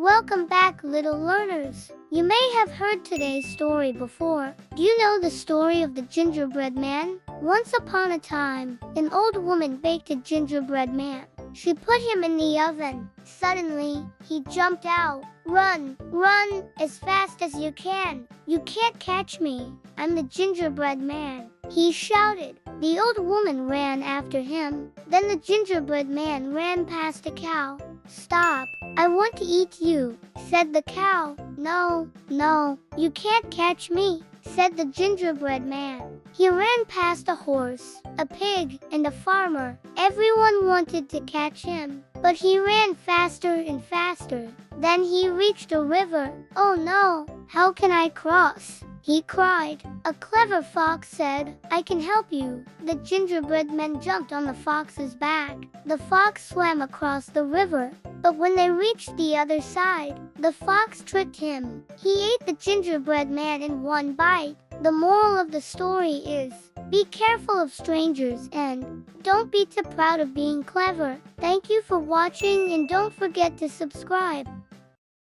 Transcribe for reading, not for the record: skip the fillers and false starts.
Welcome back, little learners. You may have heard today's story before. Do you know the story of the gingerbread man? Once upon a time, an old woman baked a gingerbread man. She put him in the oven. Suddenly, he jumped out. Run, run, as fast as you can. You can't catch me. I'm the gingerbread man, he shouted. The old woman ran after him. Then the gingerbread man ran past a cow. Stop, I want to eat you, said the cow. No, no, you can't catch me, said the gingerbread man. He ran past a horse, a pig, and a farmer. Everyone wanted to catch him, but he ran faster and faster. Then he reached a river. Oh no, how can I cross? He cried. A clever fox said, I can help you. The gingerbread man jumped on the fox's back. The fox swam across the river, but when they reached the other side, the fox tricked him. He ate the gingerbread man in one bite. The moral of the story is, be careful of strangers and don't be too proud of being clever. Thank you for watching and don't forget to subscribe.